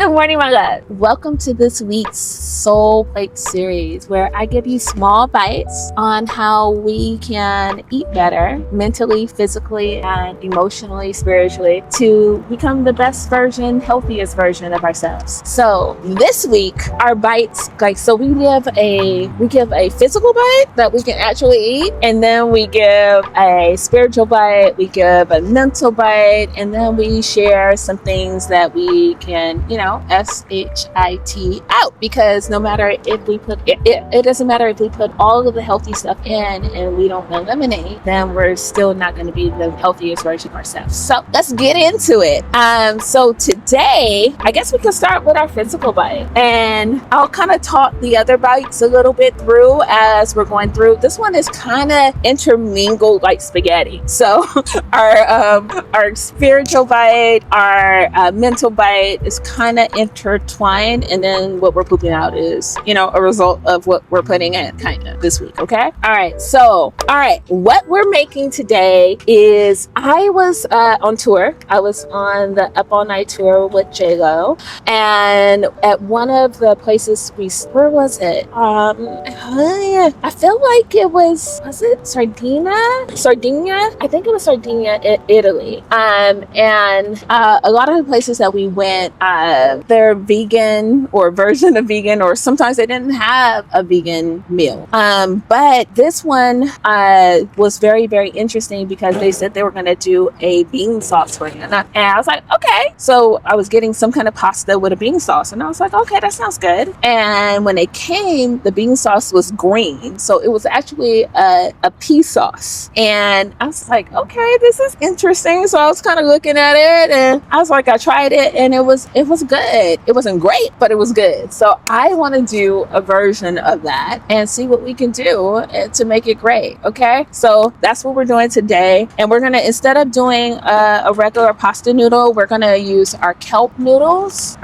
Good morning, my God. Welcome to this week's Soul Plate series, where I give you small bites on how we can eat better mentally, physically, and emotionally, spiritually, to become the best version, healthiest version of ourselves. So this week, our bites, we give a physical bite that we can actually eat, and then we give a spiritual bite, we give a mental bite, and then we share some things that we can, SHIT out, because no matter if we put it doesn't matter if we put all of the healthy stuff in and we don't eliminate, then we're still not going to be the healthiest version of ourselves. So let's get into it. So today, I guess we can start with our physical bite, and I'll kind of talk the other bites a little bit through as we're going through. This one is kind of intermingled like spaghetti. So our spiritual bite, our mental bite is kind of intertwined, and then what we're pooping out is, a result of what we're putting in kind of this week. Okay. All right. What we're making today is, I was on tour. I was on the Up All Night tour with J-Lo, and at one of the places where was it? I feel like it was it Sardinia? I think it was Sardinia, Italy. And a lot of the places that we went, they're vegan or version of vegan, or sometimes they didn't have a vegan meal. But this one was very, very interesting because they said they were going to do a bean sauce for you. And I was like, okay. So I was getting some kind of pasta with a bean sauce, and I was like, okay, that sounds good. And when it came, the bean sauce was green. So it was actually a pea sauce. And I was like, okay, this is interesting. So I was kind of looking at it, and I was like, I tried it, and it was good. It wasn't great, but it was good. So I want to do a version of that and see what we can do to make it great. Okay. So that's what we're doing today. And we're going to, instead of doing a regular pasta noodle, we're going to use our kelp noodles.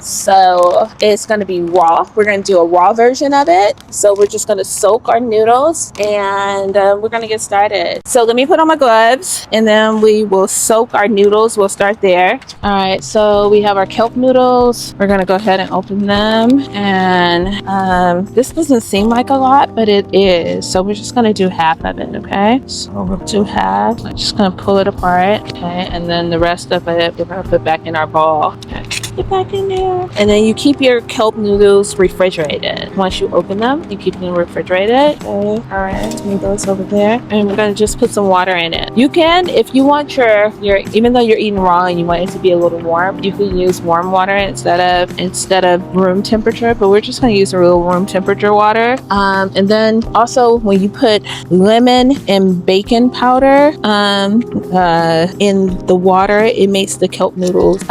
So it's going to be raw. We're going to do a raw version of it. So we're just going to soak our noodles, and we're going to get started. So let me put on my gloves, and then we will soak our noodles. We'll start there. All right. So we have our kelp noodles. We're going to go ahead and open them. And this doesn't seem like a lot, but it is. So we're just going to do half of it. Okay. So we'll do half. I'm just going to pull it apart. Okay. And then the rest of it, we're going to put back in our bowl. Okay. Get back in there. And then you keep your kelp noodles refrigerated. Once you open them, you keep them refrigerated. Okay. All right. Move those over there. And we're going to just put some water in it. You can, if you want your even though you're eating raw and you want it to be a little warm, you can use warm water instead of room temperature, but we're just going to use a real room temperature water. And then also, when you put lemon and bacon powder in the water, it makes the kelp noodles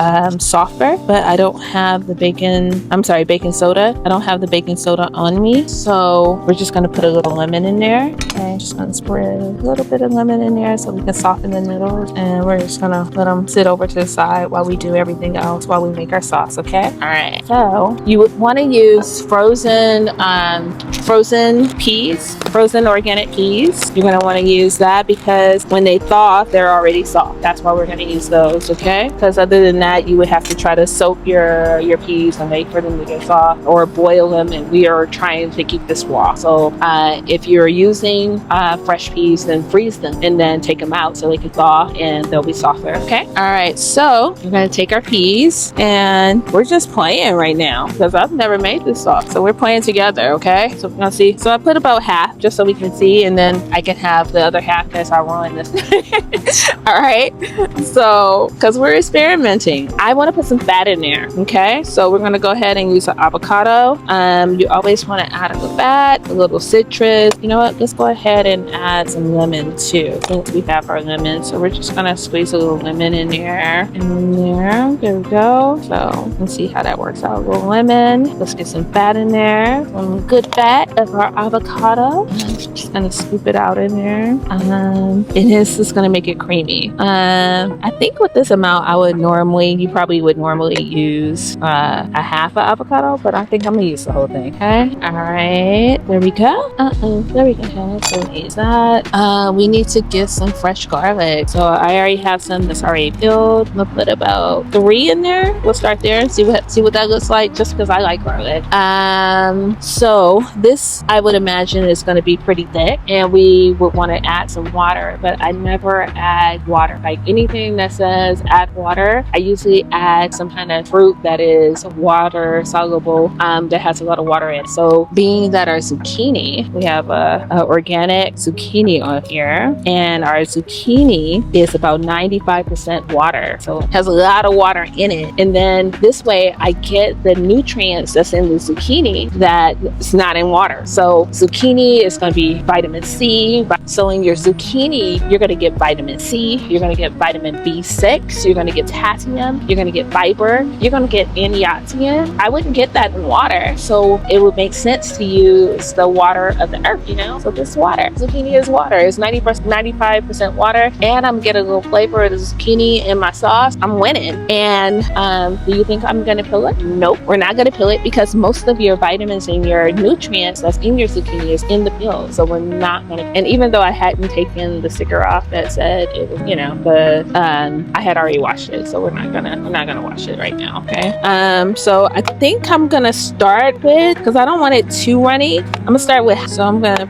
softer. But I don't have the baking soda. I don't have the baking soda on me, so we're just going to put a little lemon in there. Okay, just going to spread a little bit of lemon in there so we can soften the noodles, and we're just going to let them sit over to the side while we do everything else, while we make our sauce. Okay. All right. So you would want to use frozen peas, frozen organic peas. You're going to want to use that because when they thaw, they're already soft. That's why we're going to use those. Okay. Because other than that, you would have to try to soak your peas and wait for them to get soft, or boil them, and we are trying to keep this raw. So if you're using fresh peas, then freeze them and then take them out so they can thaw and they'll be softer. Okay. All right. So we're going to take our peas, and we're just playing right now because I've never made this sauce. So we're playing together. Okay. So we're going to see. So I put about half just so we can see, and then I can have the other half as I run this. All right. So because we're experimenting, I want to put some fat in there. Okay. So we're going to go ahead and use an avocado. You always want to add a little fat, a little citrus. You know what? Let's go ahead and add some lemon too, since we have our lemon. So we're just going to squeeze a little lemon in there. There we go. So let's see how that works out. A little lemon. Let's get some fat in there. Some good fat of our avocado. Just going to scoop it out in there. And this is going to make it creamy. I think with this amount, you probably would normally use a half an avocado, but I think I'm gonna use the whole thing. Okay. All right. There we go. There we go. So we use that. We need to get some fresh garlic. So I already have some that's already peeled. I'm gonna put about 3 in there. We'll start there and see what that looks like, just because I like garlic. So this, I would imagine, is going to be pretty thick, and we would want to add some water, but I never add water. Like anything that says add water, I usually add some kind of fruit that is water soluble, that has a lot of water in it. So being that our zucchini, we have a organic zucchini on here, and our zucchini is about 95% water, so it has a lot of water in it. And then this way I get the nutrients that's in the zucchini that's not in water. So zucchini is going to be vitamin C. So in your zucchini, you're going to get vitamin C, you're going to get vitamin B6, you're going to get potassium, you're going to get fiber, you're going to get antioxidant. I wouldn't get that in water, so it would make sense to use the water of the earth, you know? So this water, zucchini is water. It's 95% water, and I'm getting a little flavor of the zucchini in my sauce. I'm winning. And do you think I'm going to peel it? Nope, we're not going to peel it, because most of your vitamins and your nutrients that's in your zucchini is in the peel. So we're not going to. And even though I hadn't taken the sticker off that said it was, you know, but I had already washed it, so we're not gonna wash it right now. Okay. So I think I'm gonna start with, because I don't want it too runny, I'm gonna start with, so I'm gonna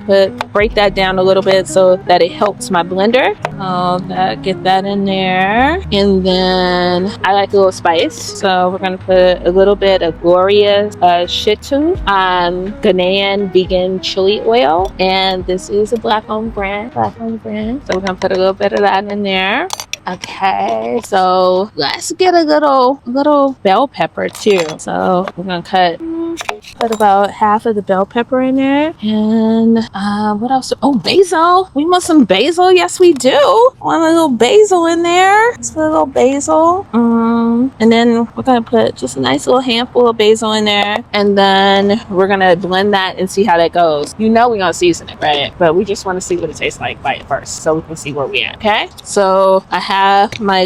break that down a little bit so that it helps my blender. Get that in there. And then I like a little spice, so we're gonna put a little bit of Gloria's Shitu Ghanaian vegan chili oil, and this is a black-owned brand. So we're gonna put a little bit of that in there. Okay, so let's get a little bell pepper too. So we're gonna put about half of the bell pepper in there. And what else? Oh, basil. We want some basil. Yes, we do. Want a little basil in there. Just a little basil. And then we're gonna put just a nice little handful of basil in there. And then we're gonna blend that and see how that goes. You know we're gonna season it, right? But we just want to see what it tastes like by it first, so we can see where we at. Okay. So I have my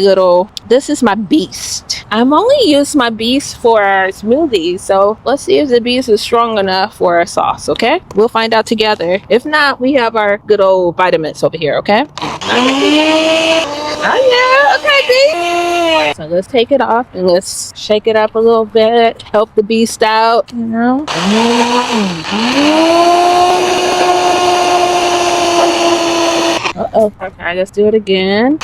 this is my beast. I'm only using my beast for smoothies, so let's see if the beast is strong enough for a sauce. Okay, we'll find out together. If not, we have our good old vitamins over here. Okay. Oh yeah, okay, beast. So let's take it off and let's shake it up a little bit, help the beast out, you know. Okay, let's do it again.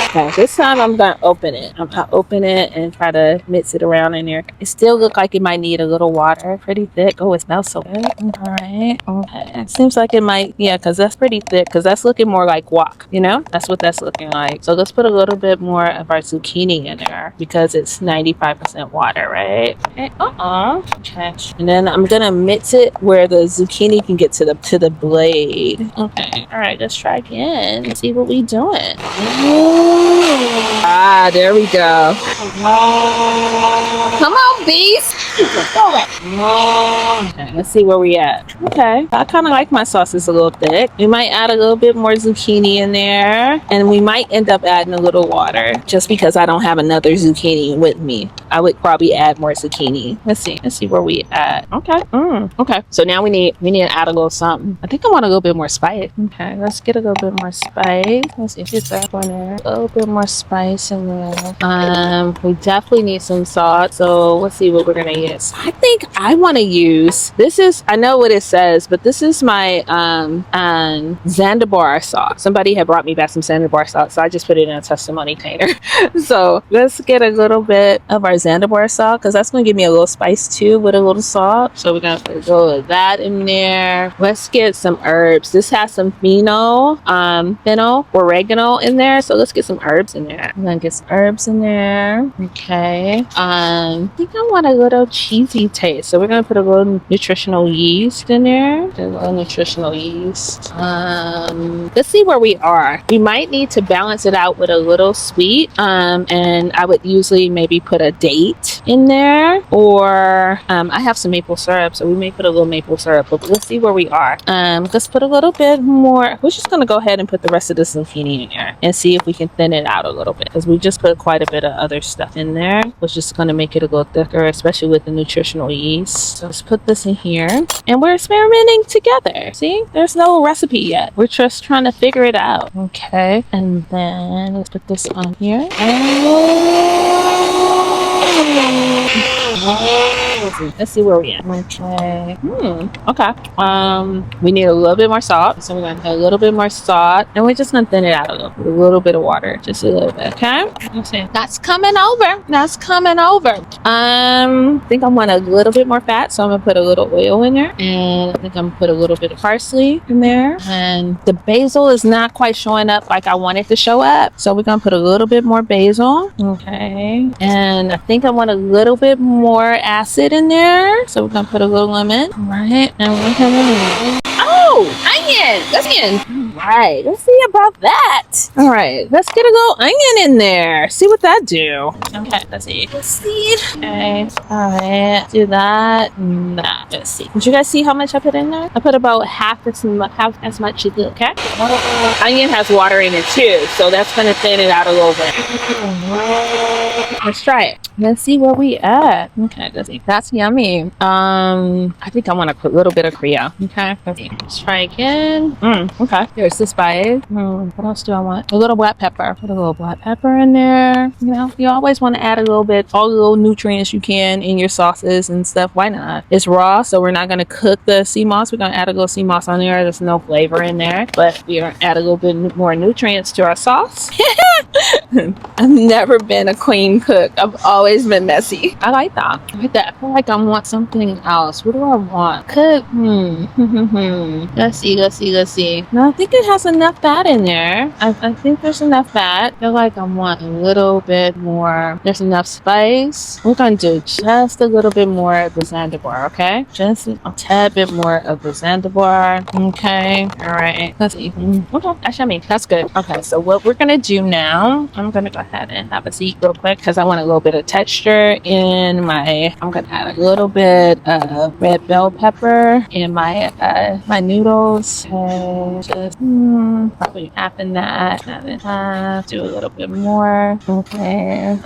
Okay, this time I'm gonna open it. I'm gonna open it and try to mix it around in there. It still looks like it might need a little water. Pretty thick. Oh, it smells so good. All right. Okay. It seems like it might, yeah, because that's pretty thick, because that's looking more like guac, you know? That's what that's looking like. So let's put a little bit more of our zucchini in there, because it's 95% water, right? Okay. Okay. And then I'm gonna mix it where the zucchini can get to the blade. Okay. All right, let's try again and see what we doing. Ah, there we go. Come on, beast. Okay, let's see where we at. Okay, I kind of like my sauces a little thick. We might add a little bit more zucchini in there, and we might end up adding a little water, just because I don't have another zucchini with me. I would probably add more zucchini. Let's see where we at. Okay. Okay, so now we need to add a little something. I think I want a little bit more spice. Okay, let's get a little bit more spice. Let's see if it's that one there. A little bit more spice in there. We definitely need some salt, so let's see what we're gonna use. I think I want to use, I know what it says, but this is my Zanzibar sauce. Somebody had brought me back some Zanzibar sauce, so I just put it in a testimony container. So let's get a little bit of our Zanzibar salt, because that's gonna give me a little spice too with a little salt. So we're gonna put a little of that in there. Let's get some herbs. This has some fennel, oregano in there, so let's get some herbs in there. I'm gonna get some herbs in there. Okay. I think I want a little cheesy taste, so we're gonna put a little nutritional yeast in there. A little nutritional yeast. Let's see where we are. We might need to balance it out with a little sweet. And I would usually maybe put a date in there, or I have some maple syrup, so we may put a little maple syrup, but let's see where we are. Let's put a little bit more. We're just gonna go ahead and put the rest of the zucchini in there and see if we can thin it out a little bit, because we just put quite a bit of other stuff in there, which is gonna make it a little thicker, especially with the nutritional yeast. So let's put this in here, and we're experimenting together. See, there's no recipe yet. We're just trying to figure it out. Okay, and then let's put this on here. Let's see where we at. Okay. Okay. We need a little bit more salt, so we're gonna put a little bit more salt, and we're just gonna thin it out a little bit. A little bit of water, just a little bit. Okay. Let's see. That's coming over. That's coming over. I think I want a little bit more fat, so I'm gonna put a little oil in there, and I think I'm gonna put a little bit of parsley in there. And the basil is not quite showing up like I want it to show up, so we're gonna put a little bit more basil. Okay. And I think I want a little bit more acid in there, so we're gonna put a little lemon. All right, and we're gonna onion. That's onion. All right, let's see about that. All right, let's get a little onion in there. See what that do. Okay, let's see. Let's see. Okay, all right, do that. Nah, let's see. Did you guys see how much I put in there? I put about half as much as you. Okay. Onion has water in it too, so that's gonna thin it out a little bit. Let's try it. Let's see where we at. Okay, let's see. That's yummy. I think I want to put a little bit of Creole. Okay, let's try again. Okay, here's the spice. What else do I want? A little black pepper. Put a little black pepper in there. You know, you always want to add a little bit, all the little nutrients you can in your sauces and stuff. Why not? It's raw, so we're not going to cook the sea moss. We're going to add a little sea moss on there. There's no flavor in there, but we're going to add a little bit more nutrients to our sauce. I've never been a clean cook. I've always been messy. I like that. I like that. I feel like I want something else. What do I want? Cook. Let's see. No, I think it has enough fat in there. I think there's enough fat. I feel like I want a little bit more. There's enough spice. We're going to do just a little bit more of the Zanzibar, okay? Just a tad bit more of the Zanzibar. Okay. All right. Let's see. Okay. That's yummy. That's good. Okay. So what we're going to do now, I'm going to go ahead and have a seat real quick because I want a little bit of texture in my, I'm going to add a little bit of red bell pepper in my my noodles. Okay, just probably half in that, half in half. Do a little bit more. Okay.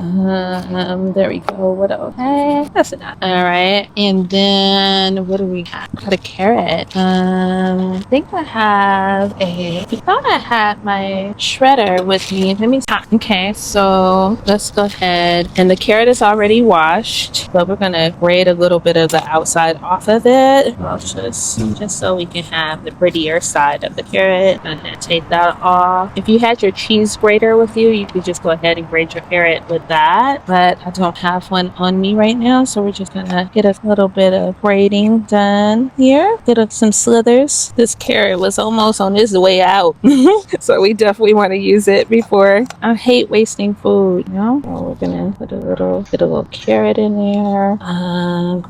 There we go. What else? Okay, that's enough. All right, and then what do we have? Got a carrot. I think I have I thought I had my shredder with me. Let me. Okay, so let's go ahead. And the carrot is already washed, but we're gonna grate a little bit of the outside off of it. Well, just so we can have the prettier side of the carrot. I'm gonna take that off. If you had your cheese grater with you, you could just go ahead and grate your carrot with that. But I don't have one on me right now, so we're just gonna get a little bit of grating done here. Get some slithers. This carrot was almost on its way out, so we definitely want to use it before. I hate wasting food, you know. So we're gonna put a little carrot in there.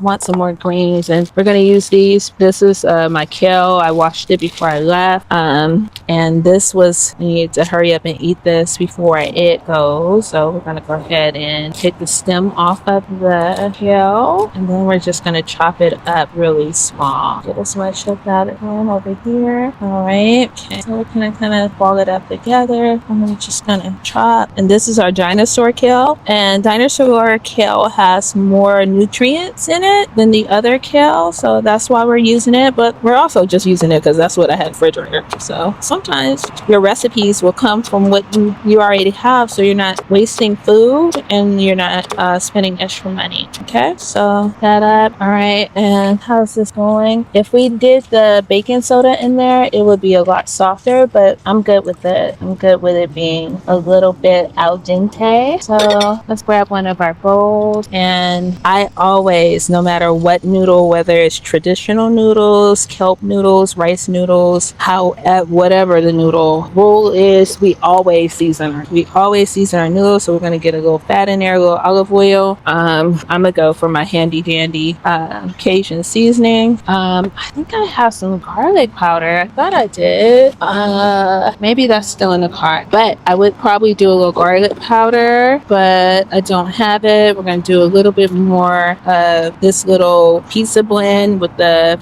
Want some more greens, and we're gonna use these. This is my kale. I washed it before I left. And this was, I need to hurry up and eat this before it goes. So we're gonna go ahead and take the stem off of the kale, and then we're just gonna chop it up really small. Get as much of that in over here. All right. Okay. So we're gonna kind of ball it up together, and we're just gonna chop. And this is our dinosaur kale, and dinosaur kale has more nutrients in it than the other kale, so that's why we're using it. But we're also just using it because that's what I had in the refrigerator. So sometimes your recipes will come from what you already have, so you're not wasting food and you're not spending extra money. Okay, so that up. All right, and how's this going? If we did the baking soda in there, it would be a lot softer, but I'm good with it. I'm good with it being a little bit al dente. So let's grab one of our bowls, and I always, no matter what noodle, whether it's traditional noodles, kelp noodles, rice noodles, whatever the noodle rule is, we always season our noodles. So we're going to get a little fat in there, a little olive oil. I'm gonna go for my handy dandy Cajun seasoning. I think I have some garlic powder. I thought I did. Maybe that's still in the cart, but I would probably do a little garlic powder, but I don't have it. We're going to do a little bit more of this little pizza blend with the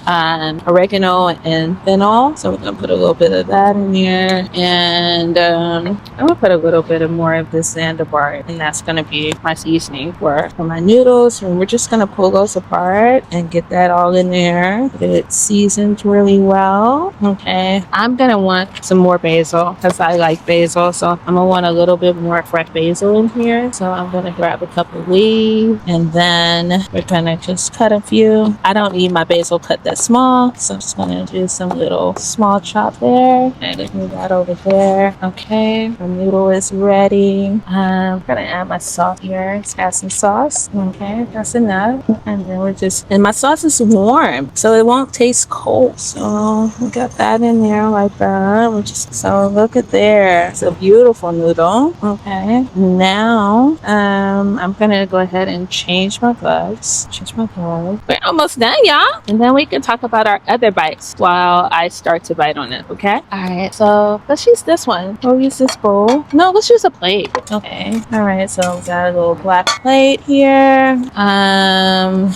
oregano and fennel. So we're going to put a little bit of that in there. And I'm going to put a little bit of more of this Zanzibar, and that's going to be my seasoning for my noodles. And we're just going to pull those apart and get that all in there. Get it seasoned really well. Okay. I'm going to want some more basil because I like basil. So I'm going to want a little bit more fresh basil in here. So I'm going to grab a couple of leaves, and then we're going to just cut a few. I don't need my basil cut that small, so I'm just going to do some little small chop there. And move that over there. Okay. My noodle is ready. I'm going to add my sauce here. Let's add some sauce. Okay. That's enough. And then and my sauce is warm, so it won't taste cold. So we got that in there like that. So look at there. It's a beautiful noodle. Okay. Now, I'm gonna go ahead and change my gloves. We're almost done, y'all. And then we can talk about our other bites while I start to bite on it. Okay. All right. So let's use this one. We'll use this bowl. No, let's use a plate. Okay. All right. So we got a little black plate here.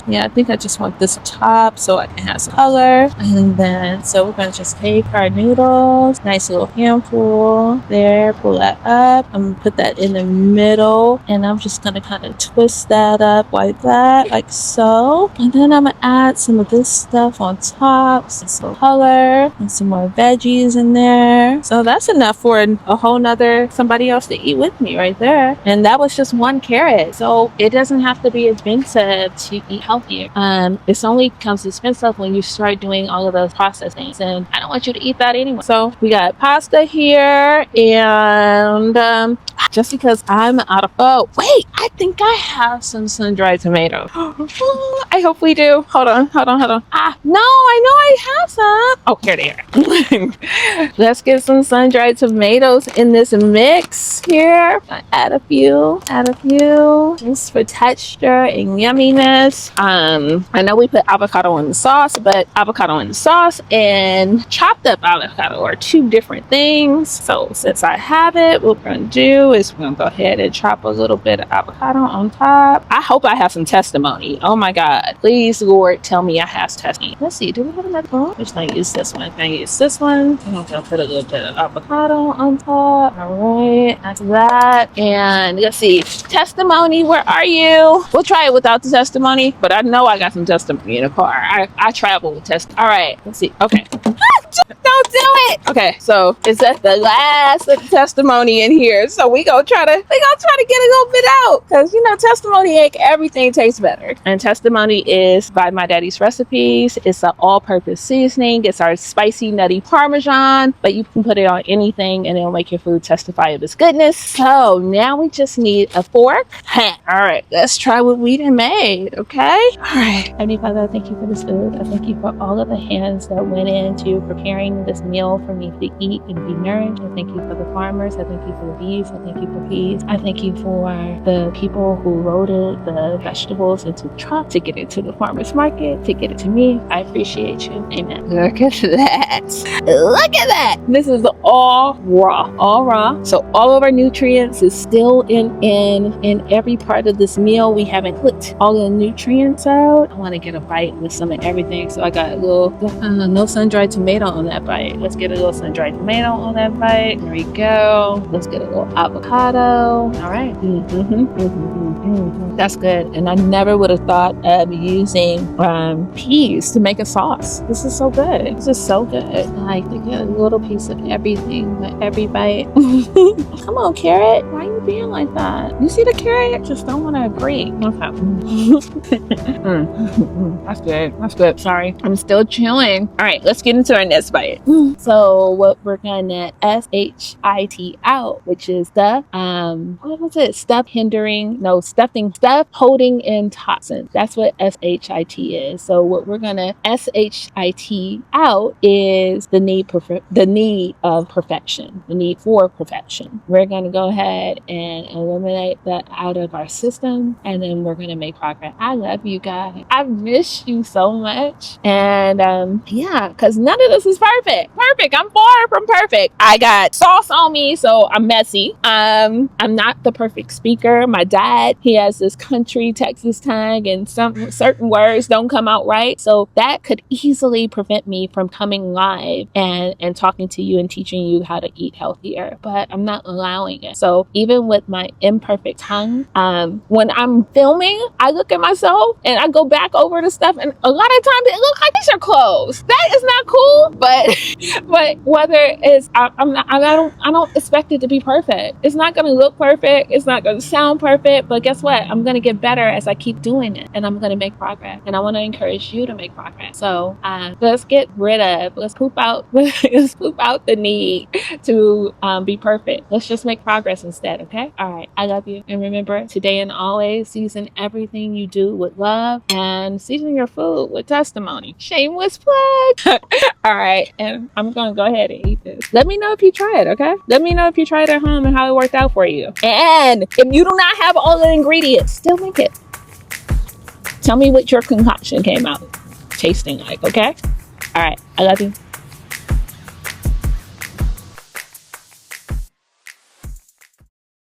Yeah, I think I just want this top so I can have some color. And then, so we're gonna just take our noodles, nice little handful there, pull that up. I'm gonna put that in the middle, and I'm just gonna kind of twist that up like that, like so. And then I'm gonna add some of this stuff on top, some color, and some more veggies in there. So that's enough for a whole nother somebody else to eat with me right there. And that was just one carrot, so it doesn't have to be expensive to eat healthier. It's only becomes expensive when you start doing all of those processed things, and I don't want you to eat that anyway. So we got pasta here, and just because I'm out of, oh wait, I think I have some sun-dried tomatoes. I hope we do. Hold on. No, I know I have some. Oh, here they are. Let's get some sun-dried tomatoes in this mix here. Add a few just for texture and yumminess. I know we put avocado in the sauce, but avocado in the sauce and chopped up avocado are two different things. So since I have it, what we're gonna do is we're gonna go ahead and chop a little bit of avocado on top. I hope I have some testimony. Oh my God, please Lord, tell me I have testimony. Let's see, do we have another one? We're just gonna use this one. I'm gonna put a little bit of avocado on top. All right, that's that. And let's see, testimony, where are you? We'll try it without the testimony, but I know I got some testimony in the car. I travel with testimony. All right, let's see. Okay. Don't do it. Okay, so it's at the last of the testimony in here. So we gonna try to get a little bit out, because testimony make everything taste better. And testimony is by My Daddy's Recipes. It's an all-purpose seasoning. It's our spicy nutty Parmesan, but you can put it on anything and it'll make your food testify of its goodness. So now we just need a fork. All right, let's try what we done made. Okay. All right. Heavenly Father, I thank you for this food. I thank you for all of the hands that went into preparing this meal for me to eat and be nourished. I thank you for the farmers. I thank you for the bees. I thank you for peas. I thank you for the people who loaded the vegetables into the truck to get it to the farmer's market, to get it to me. I appreciate you. Amen. Look at that. Look at that. This is all raw. So all of our nutrients is still in every part of this meal. We haven't cooked all the nutrients out. I want to get a bite with some of everything. So I got a little, no sun-dried tomato on that bite. Let's get a little sun-dried tomato on that bite. There we go. Let's get a little avocado. All right. That's good. And I never would have thought of using peas to make a sauce. This is so good. This is so good. I like to get a little piece of everything with every bite. Come on, carrot. Why are you being like that? You see the carrot? Just don't want to agree. Okay. That's good. That's good. Sorry. I'm still chewing. All right, let's get into our next bite. So what we're gonna SHIT out, which is stuff, what was it? Stuff holding in toxins. That's what SHIT is. So what we're gonna SHIT out is the need of perfection, the need for perfection. We're gonna go ahead and eliminate that out of our system, and then we're gonna make progress. I love you guys. I miss you so much. And yeah, because none of this is perfect. I'm far from perfect. I got sauce on me, so I'm I'm messy. I'm not the perfect speaker. My dad, he has this country Texas tang, and some certain words don't come out right. So that could easily prevent me from coming live and talking to you and teaching you how to eat healthier. But I'm not allowing it. So even with my imperfect tongue, when I'm filming, I look at myself and I go back over the stuff, and a lot of times it looks like these are closed. That is not cool. But whether it's I don't expect it to be perfect. It's not gonna look perfect. It's not gonna sound perfect. But guess what? I'm gonna get better as I keep doing it, and I'm gonna make progress. And I want to encourage you to make progress. So let's poop out the need to be perfect. Let's just make progress instead. Okay. All right. I love you, and remember, today and always, season everything you do with love, and season your food with testimony. Shameless plug. All right, and I'm gonna go ahead and eat this. Let me know if you try it, okay? Let me know if you try it at home and how it worked out for you. And if you do not have all the ingredients, still make it. Tell me what your concoction came out tasting like, okay? All right, I love you.